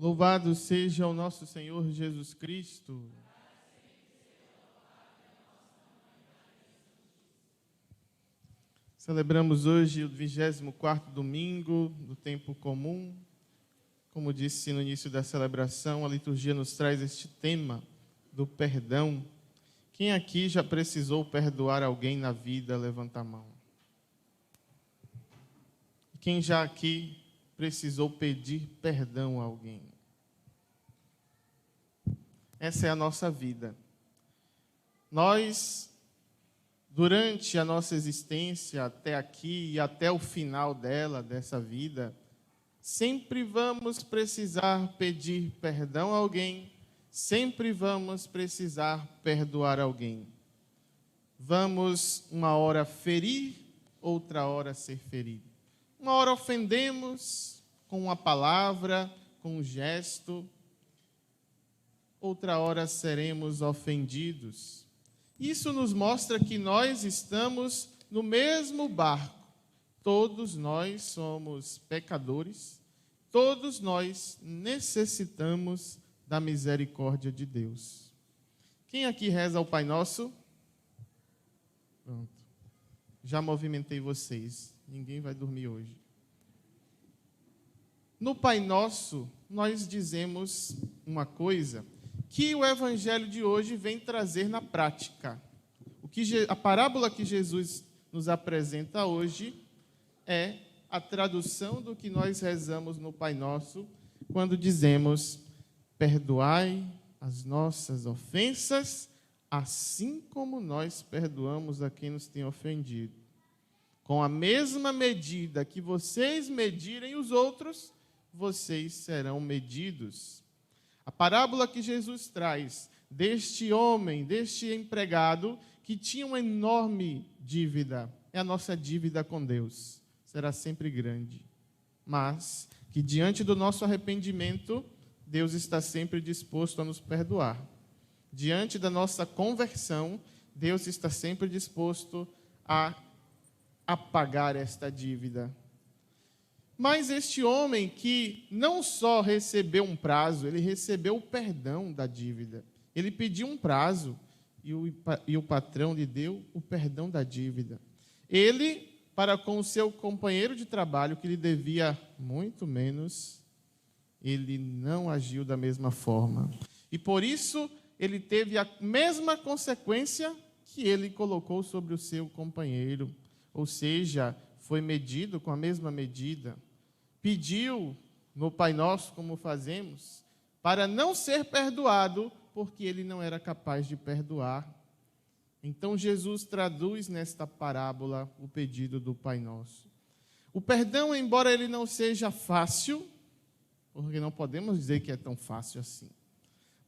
Louvado seja o nosso Senhor Jesus Cristo. Celebramos hoje o 24º domingo do tempo comum. Como disse no início da celebração, a liturgia nos traz este tema do perdão. Quem aqui já precisou perdoar alguém na vida, levanta a mão. Quem já aqui precisou pedir perdão a alguém? Essa é a nossa vida. Nós, durante a nossa existência até aqui e até o final dessa vida, sempre vamos precisar pedir perdão a alguém, sempre vamos precisar perdoar alguém. Vamos uma hora ferir, outra hora ser ferido. Uma hora ofendemos com uma palavra, com um gesto, outra hora seremos ofendidos. Isso nos mostra que nós estamos no mesmo barco. Todos nós somos pecadores, todos nós necessitamos da misericórdia de Deus. Quem aqui reza o Pai Nosso? Pronto. Já movimentei vocês. Ninguém vai dormir hoje. No Pai Nosso, nós dizemos uma coisa que o Evangelho de hoje vem trazer na prática. A parábola que Jesus nos apresenta hoje é a tradução do que nós rezamos no Pai Nosso, quando dizemos: perdoai as nossas ofensas, assim como nós perdoamos a quem nos tem ofendido. Com a mesma medida que vocês medirem os outros, vocês serão medidos. A parábola que Jesus traz deste homem, deste empregado, que tinha uma enorme dívida, é a nossa dívida com Deus. Será sempre grande. Mas que diante do nosso arrependimento, Deus está sempre disposto a nos perdoar. Diante da nossa conversão, Deus está sempre disposto a pagar esta dívida. Mas este homem que não só recebeu um prazo, ele recebeu o perdão da dívida. Ele pediu um prazo e o patrão lhe deu o perdão da dívida. Ele, para com o seu companheiro de trabalho, que lhe devia muito menos, ele não agiu da mesma forma. E por isso, ele teve a mesma consequência que ele colocou sobre o seu companheiro. Ou seja, foi medido com a mesma medida. Pediu no Pai Nosso, como fazemos, para não ser perdoado, porque ele não era capaz de perdoar. Então Jesus traduz nesta parábola o pedido do Pai Nosso. O perdão, embora ele não seja fácil, porque não podemos dizer que é tão fácil assim,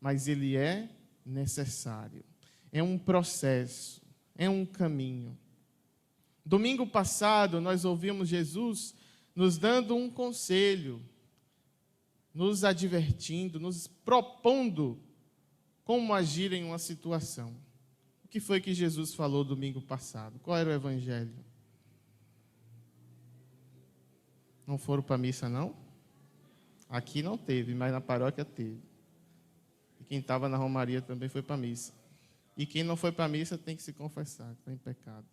mas ele é necessário. É um processo, é um caminho. Domingo passado, nós ouvimos Jesus nos dando um conselho, nos advertindo, nos propondo como agir em uma situação. O que foi que Jesus falou domingo passado? Qual era o evangelho? Não foram para a missa, não? Aqui não teve, mas na paróquia teve. E quem estava na romaria também foi para a missa. E quem não foi para a missa tem que se confessar, que está em pecado.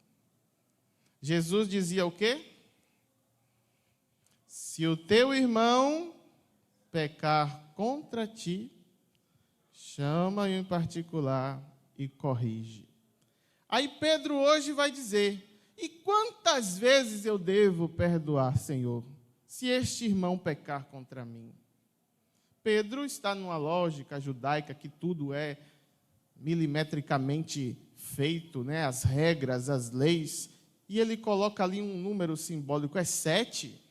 Jesus dizia o quê? Se o teu irmão pecar contra ti, chama-o em particular e corrige. Aí Pedro hoje vai dizer: e quantas vezes eu devo perdoar, Senhor, se este irmão pecar contra mim? Pedro está numa lógica judaica que tudo é milimetricamente feito, né? As regras, as leis. E ele coloca ali um número simbólico, é 7.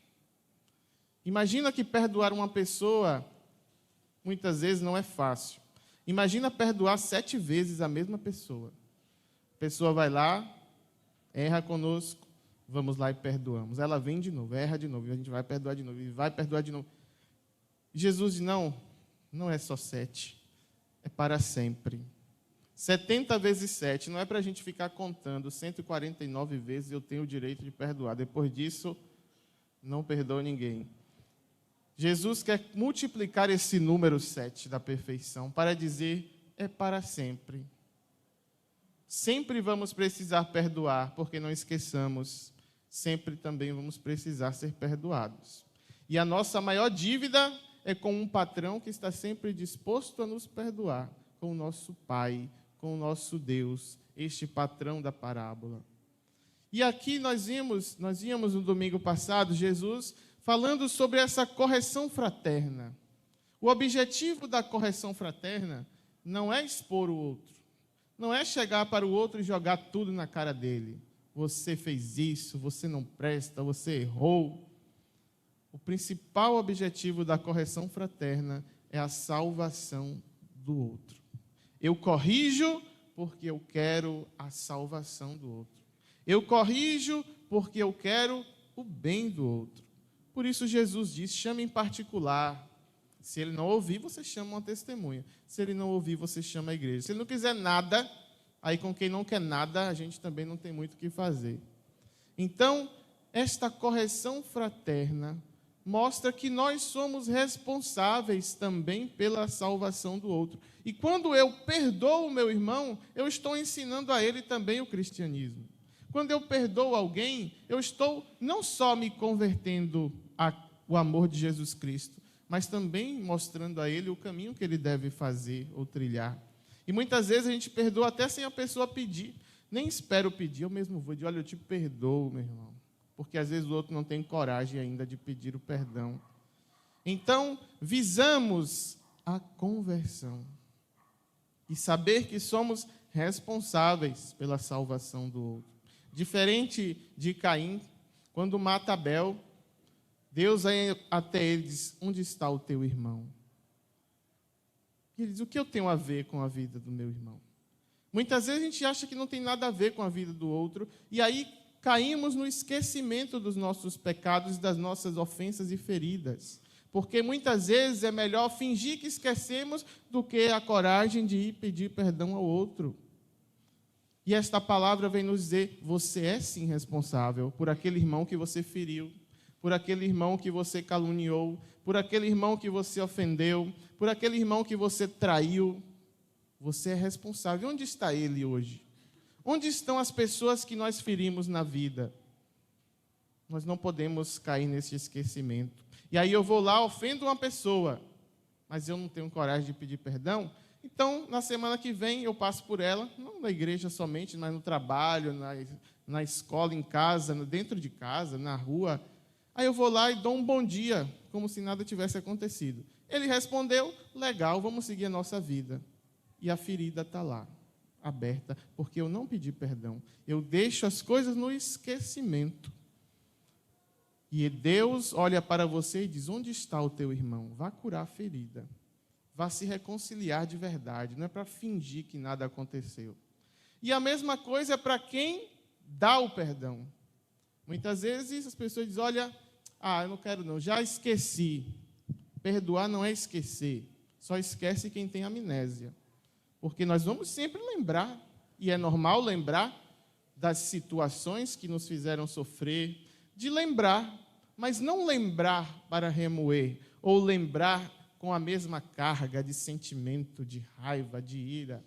Imagina que perdoar uma pessoa, muitas vezes não é fácil. Imagina perdoar 7 vezes a mesma pessoa. A pessoa vai lá, erra conosco, vamos lá e perdoamos. Ela vem de novo, erra de novo, e a gente vai perdoar de novo, e vai perdoar de novo. Jesus diz: não é só 7, é para sempre. 70 vezes 7, não é para a gente ficar contando, 149 vezes eu tenho o direito de perdoar. Depois disso, não perdoo ninguém. Jesus quer multiplicar esse número 7 da perfeição para dizer, é para sempre. Sempre vamos precisar perdoar, porque não esqueçamos, sempre também vamos precisar ser perdoados. E a nossa maior dívida é com um patrão que está sempre disposto a nos perdoar, com o nosso Pai, com o nosso Deus, este patrão da parábola. E aqui nós víamos no domingo passado, Jesus falando sobre essa correção fraterna. O objetivo da correção fraterna não é expor o outro, não é chegar para o outro e jogar tudo na cara dele. Você fez isso, você não presta, você errou. O principal objetivo da correção fraterna é a salvação do outro. Eu corrijo porque eu quero a salvação do outro. Eu corrijo porque eu quero o bem do outro. Por isso Jesus diz, chame em particular. Se ele não ouvir, você chama uma testemunha. Se ele não ouvir, você chama a igreja. Se ele não quiser nada, aí com quem não quer nada, a gente também não tem muito o que fazer. Então, esta correção fraterna mostra que nós somos responsáveis também pela salvação do outro. E quando eu perdoo o meu irmão, eu estou ensinando a ele também o cristianismo. Quando eu perdoo alguém, eu estou não só me convertendo ao amor de Jesus Cristo, mas também mostrando a ele o caminho que ele deve fazer ou trilhar. E muitas vezes a gente perdoa até sem a pessoa pedir. Nem espero pedir, eu mesmo vou dizer, olha, eu te perdoo, meu irmão. Porque às vezes o outro não tem coragem ainda de pedir o perdão. Então, visamos a conversão. E saber que somos responsáveis pela salvação do outro. Diferente de Caim, quando mata Abel, Deus vai até ele e diz, onde está o teu irmão? E ele diz, o que eu tenho a ver com a vida do meu irmão? Muitas vezes a gente acha que não tem nada a ver com a vida do outro, e aí caímos no esquecimento dos nossos pecados e das nossas ofensas e feridas. Porque muitas vezes é melhor fingir que esquecemos do que a coragem de ir pedir perdão ao outro. E esta palavra vem nos dizer, você é sim responsável por aquele irmão que você feriu, por aquele irmão que você caluniou, por aquele irmão que você ofendeu, por aquele irmão que você traiu. Você é responsável. Onde está ele hoje? Onde estão as pessoas que nós ferimos na vida? Nós não podemos cair nesse esquecimento. E aí eu vou lá, ofendo uma pessoa, mas eu não tenho coragem de pedir perdão. Então, na semana que vem, eu passo por ela, não na igreja somente, mas no trabalho, na escola, em casa, dentro de casa, na rua. Aí eu vou lá e dou um bom dia, como se nada tivesse acontecido. Ele respondeu, legal, vamos seguir a nossa vida. E a ferida está lá, aberta, porque eu não pedi perdão. Eu deixo as coisas no esquecimento. E Deus olha para você e diz, onde está o teu irmão? Vá curar a ferida. Vá se reconciliar de verdade. Não é para fingir que nada aconteceu. E a mesma coisa é para quem dá o perdão. Muitas vezes as pessoas dizem, olha, eu não quero não, já esqueci. Perdoar não é esquecer. Só esquece quem tem amnésia. Porque nós vamos sempre lembrar, e é normal lembrar das situações que nos fizeram sofrer, de lembrar, mas não lembrar para remoer, ou lembrar com a mesma carga de sentimento, de raiva, de ira.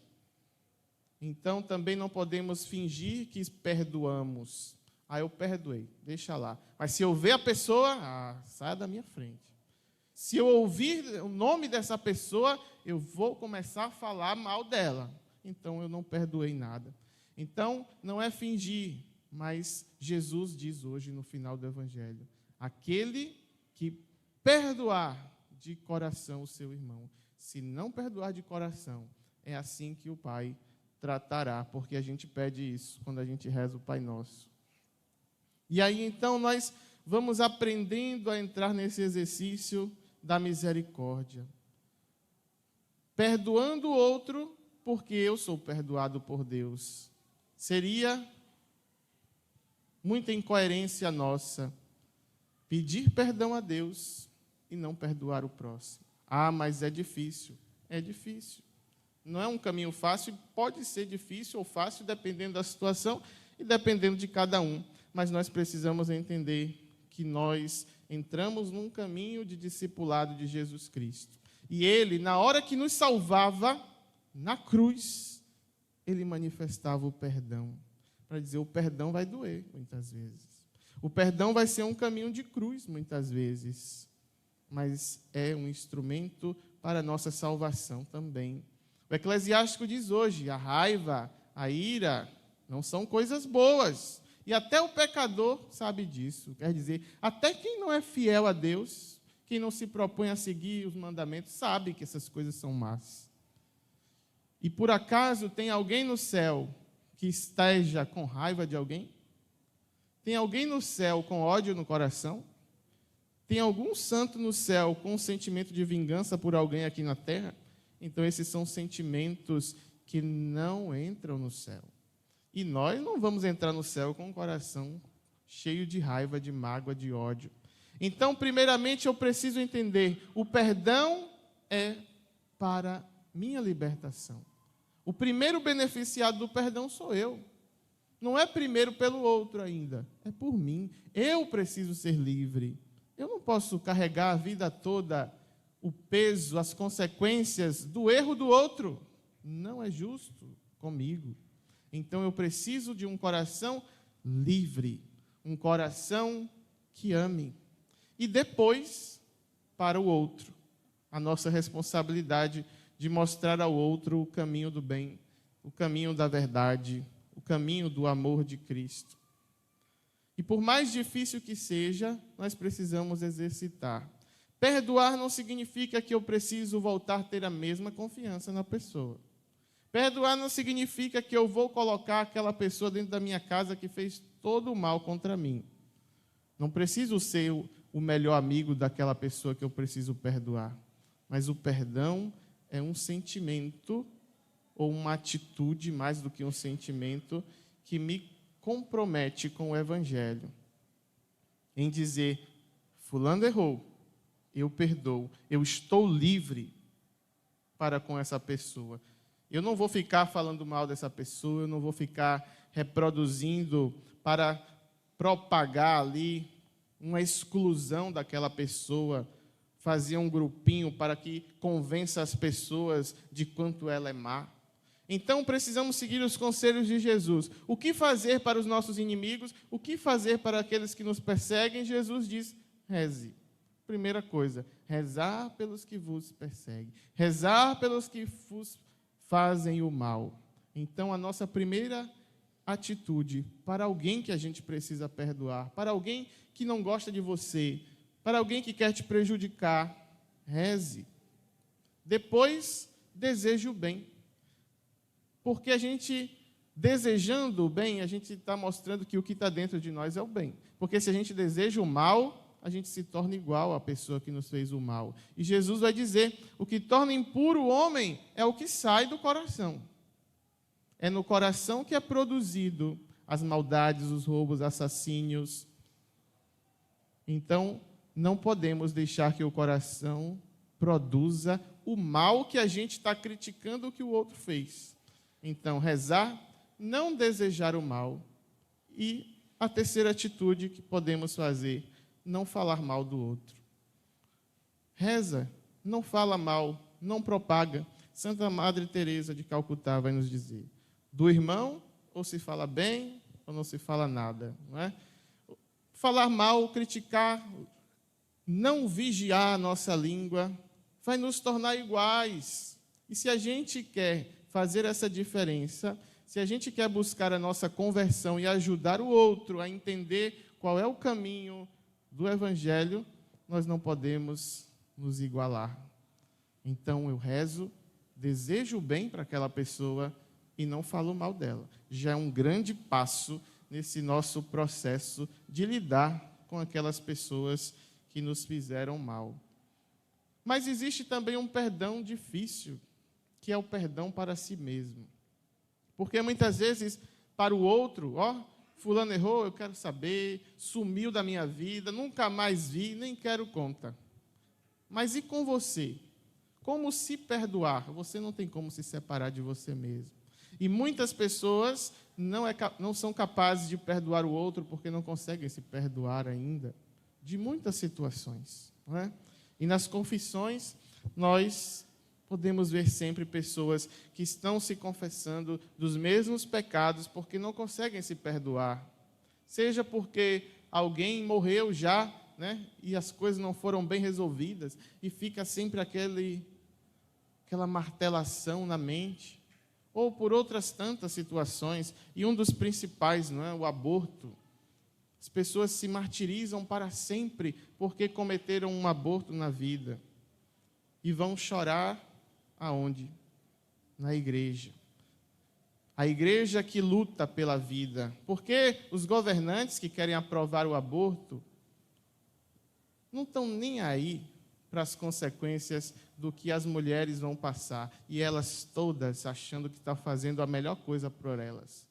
Então, também não podemos fingir que perdoamos. Eu perdoei, deixa lá. Mas se eu ver a pessoa, saia da minha frente. Se eu ouvir o nome dessa pessoa, eu vou começar a falar mal dela. Então, eu não perdoei nada. Então, não é fingir, mas Jesus diz hoje no final do Evangelho, aquele que perdoar de coração o seu irmão, se não perdoar de coração, é assim que o Pai tratará, porque a gente pede isso quando a gente reza o Pai Nosso. E aí, então, nós vamos aprendendo a entrar nesse exercício da misericórdia. Perdoando o outro, porque eu sou perdoado por Deus. Seria muita incoerência nossa pedir perdão a Deus e não perdoar o próximo. Mas é difícil. É difícil. Não é um caminho fácil, pode ser difícil ou fácil, dependendo da situação e dependendo de cada um. Mas nós precisamos entender que nós, entramos num caminho de discipulado de Jesus Cristo. E ele, na hora que nos salvava, na cruz, ele manifestava o perdão. Para dizer, o perdão vai doer, muitas vezes. O perdão vai ser um caminho de cruz, muitas vezes. Mas é um instrumento para a nossa salvação também. O Eclesiástico diz hoje, a raiva, a ira, não são coisas boas. E até o pecador sabe disso. Quer dizer, até quem não é fiel a Deus, quem não se propõe a seguir os mandamentos, sabe que essas coisas são más. E por acaso tem alguém no céu que esteja com raiva de alguém? Tem alguém no céu com ódio no coração? Tem algum santo no céu com um sentimento de vingança por alguém aqui na terra? Então, esses são sentimentos que não entram no céu. E nós não vamos entrar no céu com um coração cheio de raiva, de mágoa, de ódio. Então, primeiramente, eu preciso entender, o perdão é para minha libertação. O primeiro beneficiado do perdão sou eu. Não é primeiro pelo outro ainda, é por mim. Eu preciso ser livre. Eu não posso carregar a vida toda o peso, as consequências do erro do outro. Não é justo comigo. Então eu preciso de um coração livre, um coração que ame. E depois, para o outro, a nossa responsabilidade de mostrar ao outro o caminho do bem, o caminho da verdade, o caminho do amor de Cristo. E por mais difícil que seja, nós precisamos exercitar. Perdoar não significa que eu preciso voltar a ter a mesma confiança na pessoa. Perdoar não significa que eu vou colocar aquela pessoa dentro da minha casa que fez todo o mal contra mim. Não preciso ser o melhor amigo daquela pessoa que eu preciso perdoar. Mas o perdão é um sentimento ou uma atitude, mais do que um sentimento, que me compromete com o Evangelho. Em dizer, fulano errou, eu perdoo, eu estou livre para com essa pessoa. Eu não vou ficar falando mal dessa pessoa, eu não vou ficar reproduzindo para propagar ali uma exclusão daquela pessoa, fazer um grupinho para que convença as pessoas de quanto ela é má. Então, precisamos seguir os conselhos de Jesus. O que fazer para os nossos inimigos? O que fazer para aqueles que nos perseguem? Jesus diz, reze. Primeira coisa, rezar pelos que vos perseguem. Rezar pelos que vos fazem o mal. Então, a nossa primeira atitude para alguém que a gente precisa perdoar, para alguém que não gosta de você, para alguém que quer te prejudicar, reze. Depois, deseje o bem. Porque a gente, desejando o bem, a gente está mostrando que o que está dentro de nós é o bem. Porque se a gente deseja o mal, a gente se torna igual à pessoa que nos fez o mal. E Jesus vai dizer, o que torna impuro o homem é o que sai do coração. É no coração que é produzido as maldades, os roubos, assassínios. Então, não podemos deixar que o coração produza o mal que a gente está criticando o que o outro fez. Então, rezar, não desejar o mal. E a terceira atitude que podemos fazer, não falar mal do outro. Reza, não fala mal, não propaga. Santa Madre Teresa de Calcutá vai nos dizer, do irmão, ou se fala bem, ou não se fala nada. Não é? Falar mal, criticar, não vigiar a nossa língua, vai nos tornar iguais. E se a gente quer fazer essa diferença, se a gente quer buscar a nossa conversão e ajudar o outro a entender qual é o caminho do Evangelho, nós não podemos nos igualar. Então eu rezo, desejo o bem para aquela pessoa e não falo mal dela. Já é um grande passo nesse nosso processo de lidar com aquelas pessoas que nos fizeram mal. Mas existe também um perdão difícil, que é o perdão para si mesmo. Porque muitas vezes, para o outro, fulano errou, eu quero saber, sumiu da minha vida, nunca mais vi, nem quero conta. Mas e com você? Como se perdoar? Você não tem como se separar de você mesmo. E muitas pessoas não são capazes de perdoar o outro porque não conseguem se perdoar ainda. de muitas situações, não é? E nas confissões, nós podemos ver sempre pessoas que estão se confessando dos mesmos pecados porque não conseguem se perdoar. Seja porque alguém morreu já, né, e as coisas não foram bem resolvidas, e fica sempre aquela martelação na mente, ou por outras tantas situações, e um dos principais, não é, o aborto. As pessoas se martirizam para sempre porque cometeram um aborto na vida. E vão chorar aonde? Na igreja. A igreja que luta pela vida. Porque os governantes que querem aprovar o aborto não estão nem aí para as consequências do que as mulheres vão passar. E elas todas achando que estão fazendo a melhor coisa por elas.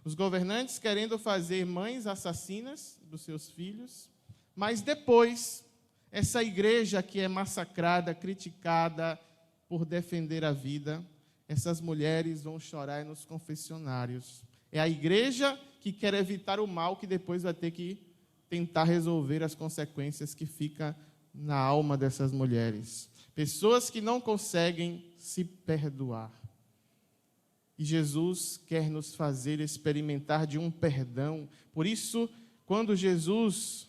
Os governantes querendo fazer mães assassinas dos seus filhos, mas depois, essa igreja que é massacrada, criticada por defender a vida, essas mulheres vão chorar nos confessionários. É a igreja que quer evitar o mal, que depois vai ter que tentar resolver as consequências que ficam na alma dessas mulheres. Pessoas que não conseguem se perdoar. E Jesus quer nos fazer experimentar de um perdão. Por isso, quando Jesus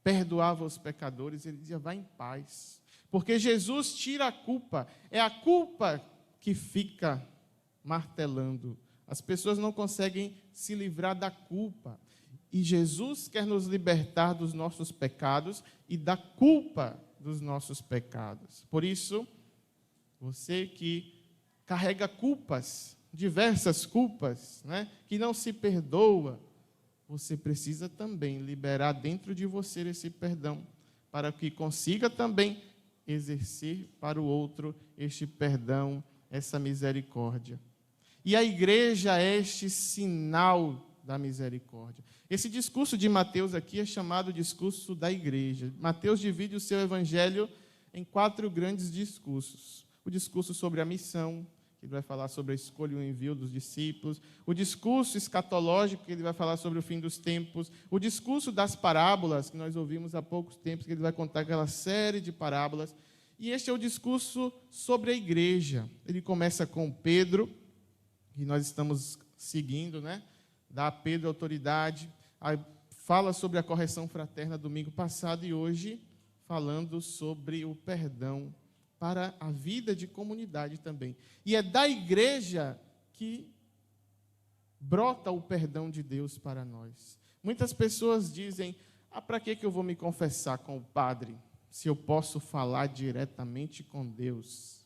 perdoava os pecadores, ele dizia, vá em paz. Porque Jesus tira a culpa. É a culpa que fica martelando. As pessoas não conseguem se livrar da culpa. E Jesus quer nos libertar dos nossos pecados e da culpa dos nossos pecados. Por isso, você que carrega culpas, diversas culpas, né, que não se perdoa, você precisa também liberar dentro de você esse perdão, para que consiga também exercer para o outro este perdão, essa misericórdia. E a igreja é este sinal da misericórdia. Esse discurso de Mateus aqui é chamado discurso da igreja. Mateus divide o seu evangelho em 4 grandes discursos. O discurso sobre a missão, que ele vai falar sobre a escolha e o envio dos discípulos. O discurso escatológico, que ele vai falar sobre o fim dos tempos. O discurso das parábolas, que nós ouvimos há poucos tempos, que ele vai contar aquela série de parábolas. E este é o discurso sobre a igreja. Ele começa com Pedro, que nós estamos seguindo, né? Dá a Pedro autoridade. Aí fala sobre a correção fraterna domingo passado e hoje falando sobre o perdão para a vida de comunidade também. E é da igreja que brota o perdão de Deus para nós. Muitas pessoas dizem, para que eu vou me confessar com o padre, se eu posso falar diretamente com Deus?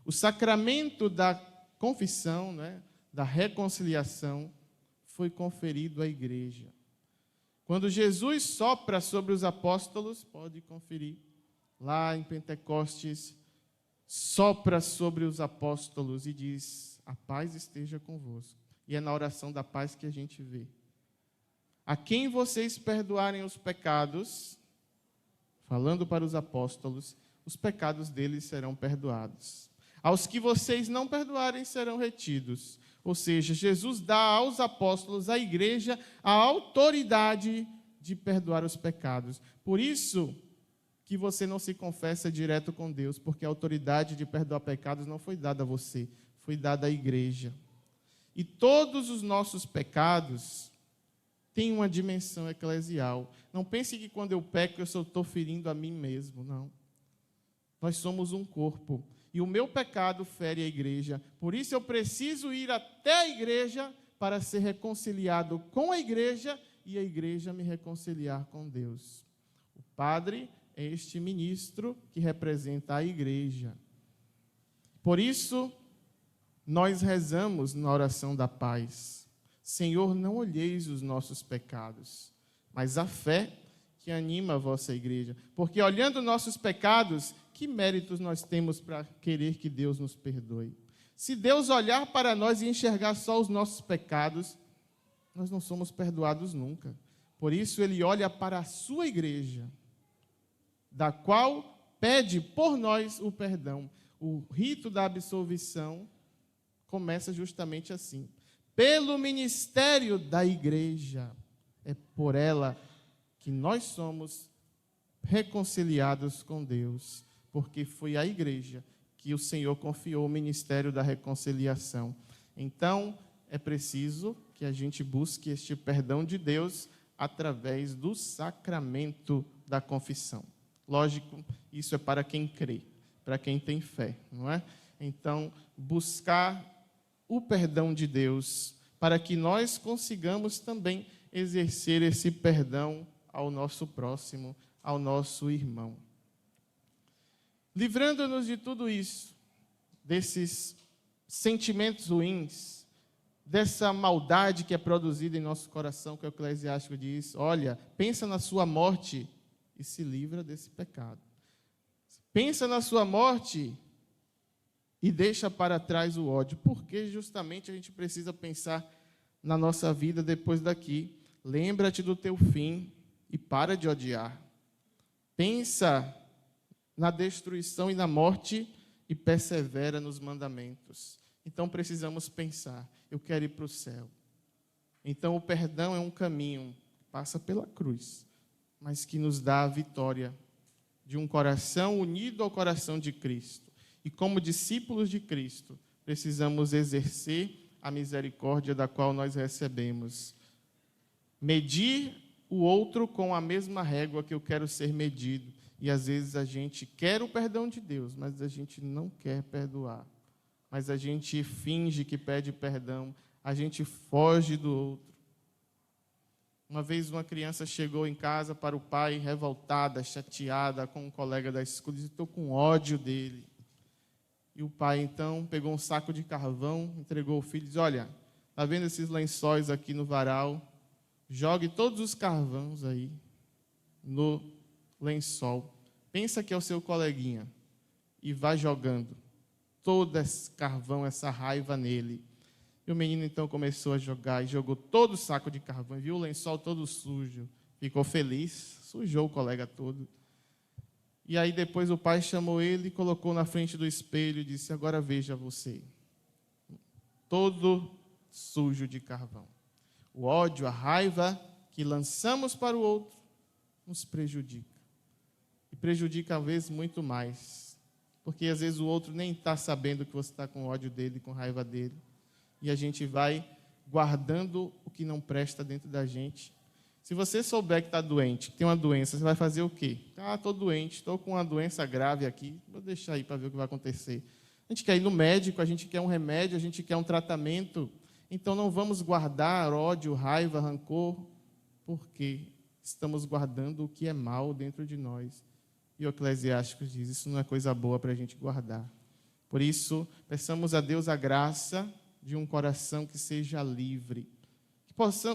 O sacramento da confissão, né, da reconciliação, foi conferido à igreja. Quando Jesus sopra sobre os apóstolos, pode conferir, lá em Pentecostes, sopra sobre os apóstolos e diz, a paz esteja convosco. E é na oração da paz que a gente vê. A quem vocês perdoarem os pecados, falando para os apóstolos, os pecados deles serão perdoados. Aos que vocês não perdoarem serão retidos. Ou seja, Jesus dá aos apóstolos, à igreja, a autoridade de perdoar os pecados. Por isso que você não se confessa direto com Deus, porque a autoridade de perdoar pecados não foi dada a você, foi dada à igreja. E todos os nossos pecados têm uma dimensão eclesial. Não pense que quando eu peco eu só estou ferindo a mim mesmo, não. Nós somos um corpo. E o meu pecado fere a igreja. Por isso eu preciso ir até a igreja para ser reconciliado com a igreja e a igreja me reconciliar com Deus. O padre é este ministro que representa a igreja. Por isso, nós rezamos na oração da paz. Senhor, não olheis os nossos pecados, mas a fé que anima a vossa igreja. Porque olhando nossos pecados, que méritos nós temos para querer que Deus nos perdoe? Se Deus olhar para nós e enxergar só os nossos pecados, nós não somos perdoados nunca. Por isso, Ele olha para a sua igreja, da qual pede por nós o perdão. O rito da absolvição começa justamente assim. Pelo ministério da igreja, é por ela que nós somos reconciliados com Deus, porque foi à igreja que o Senhor confiou o ministério da reconciliação. Então, é preciso que a gente busque este perdão de Deus através do sacramento da confissão. Lógico, isso é para quem crê, para quem tem fé, não é? Então, buscar o perdão de Deus para que nós consigamos também exercer esse perdão ao nosso próximo, ao nosso irmão. Livrando-nos de tudo isso, desses sentimentos ruins, dessa maldade que é produzida em nosso coração, que o Eclesiástico diz, olha, pensa na sua morte e se livra desse pecado. Pensa na sua morte e deixa para trás o ódio, porque justamente a gente precisa pensar na nossa vida depois daqui. Lembra-te do teu fim e para de odiar. Pensa na destruição e na morte e persevera nos mandamentos. Então precisamos pensar, eu quero ir para o céu. Então o perdão é um caminho, passa pela cruz, mas que nos dá a vitória de um coração unido ao coração de Cristo. E como discípulos de Cristo, precisamos exercer a misericórdia da qual nós recebemos. Medir o outro com a mesma régua que eu quero ser medido. E às vezes a gente quer o perdão de Deus, mas a gente não quer perdoar. Mas a gente finge que pede perdão, a gente foge do outro. Uma vez uma criança chegou em casa para o pai revoltada, chateada com um colega da escola, e estou com ódio dele. E o pai então pegou um saco de carvão, entregou ao filho e disse, olha, está vendo esses lençóis aqui no varal? Jogue todos os carvões aí no lençol. Pensa que é o seu coleguinha e vá jogando todo esse carvão, essa raiva nele. E o menino então começou a jogar e jogou todo o saco de carvão, viu o lençol todo sujo, ficou feliz, sujou o colega todo. E aí depois o pai chamou ele e colocou na frente do espelho e disse, agora veja você, todo sujo de carvão. O ódio, a raiva que lançamos para o outro nos prejudica. E prejudica, às vezes, muito mais. Porque, às vezes, o outro nem está sabendo que você está com ódio dele, com raiva dele. E a gente vai guardando o que não presta dentro da gente. Se você souber que está doente, que tem uma doença, você vai fazer o quê? Ah, estou doente, estou com uma doença grave aqui, vou deixar aí para ver o que vai acontecer. A gente quer ir no médico, a gente quer um remédio, a gente quer um tratamento. Então não vamos guardar ódio, raiva, rancor, porque estamos guardando o que é mal dentro de nós. E o Eclesiástico diz, isso não é coisa boa para a gente guardar. Por isso, peçamos a Deus a graça de um coração que seja livre.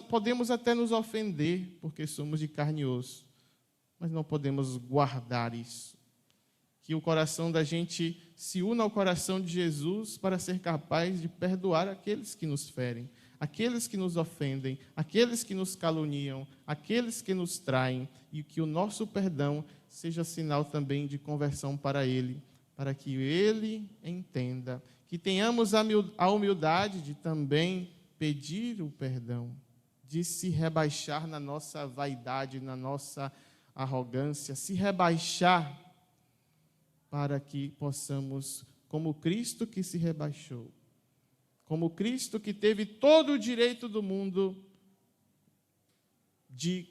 Podemos até nos ofender, porque somos de carne e osso, mas não podemos guardar isso. Que o coração da gente se una ao coração de Jesus para ser capaz de perdoar aqueles que nos ferem, aqueles que nos ofendem, aqueles que nos caluniam, aqueles que nos traem, e que o nosso perdão seja sinal também de conversão para Ele, para que Ele entenda, que tenhamos a humildade de também pedir o perdão, de se rebaixar na nossa vaidade, na nossa arrogância, se rebaixar para que possamos, como Cristo que se rebaixou, como Cristo que teve todo o direito do mundo de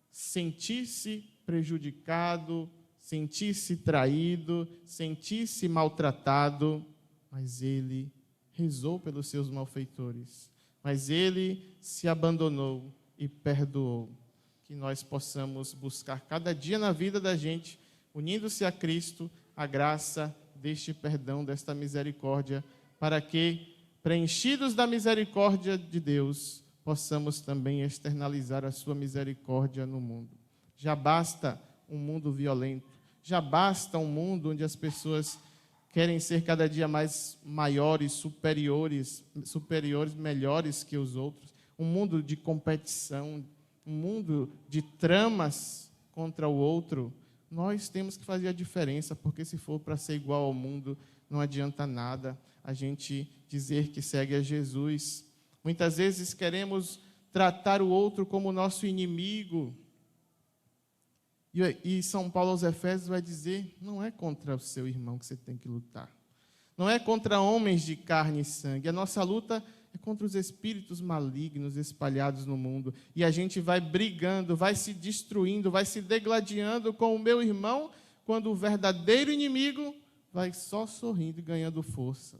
sentir-se prejudicado, sentir-se traído, sentir-se maltratado, mas Ele rezou pelos seus malfeitores, mas Ele se abandonou e perdoou. Que nós possamos buscar cada dia na vida da gente, unindo-se a Cristo, a graça deste perdão, desta misericórdia, para que, preenchidos da misericórdia de Deus, possamos também externalizar a sua misericórdia no mundo. Já basta um mundo violento, já basta um mundo onde as pessoas querem ser cada dia mais maiores, superiores, melhores que os outros, um mundo de competição, um mundo de tramas contra o outro. Nós temos que fazer a diferença, porque se for para ser igual ao mundo, não adianta nada a gente dizer que segue a Jesus. Muitas vezes queremos tratar o outro como nosso inimigo, E São Paulo aos Efésios vai dizer, não é contra o seu irmão que você tem que lutar. Não é contra homens de carne e sangue. A nossa luta é contra os espíritos malignos espalhados no mundo. E a gente vai brigando, vai se destruindo, vai se degladiando com o meu irmão, quando o verdadeiro inimigo vai só sorrindo e ganhando força.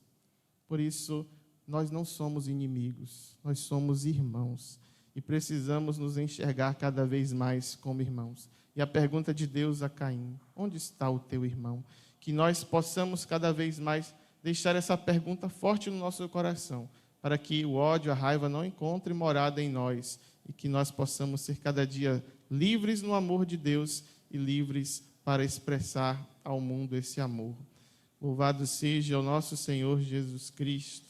Por isso, nós não somos inimigos, nós somos irmãos. E precisamos nos enxergar cada vez mais como irmãos. E a pergunta de Deus a Caim, onde está o teu irmão? Que nós possamos cada vez mais deixar essa pergunta forte no nosso coração, para que o ódio, a raiva não encontre morada em nós e que nós possamos ser cada dia livres no amor de Deus e livres para expressar ao mundo esse amor. Louvado seja o nosso Senhor Jesus Cristo.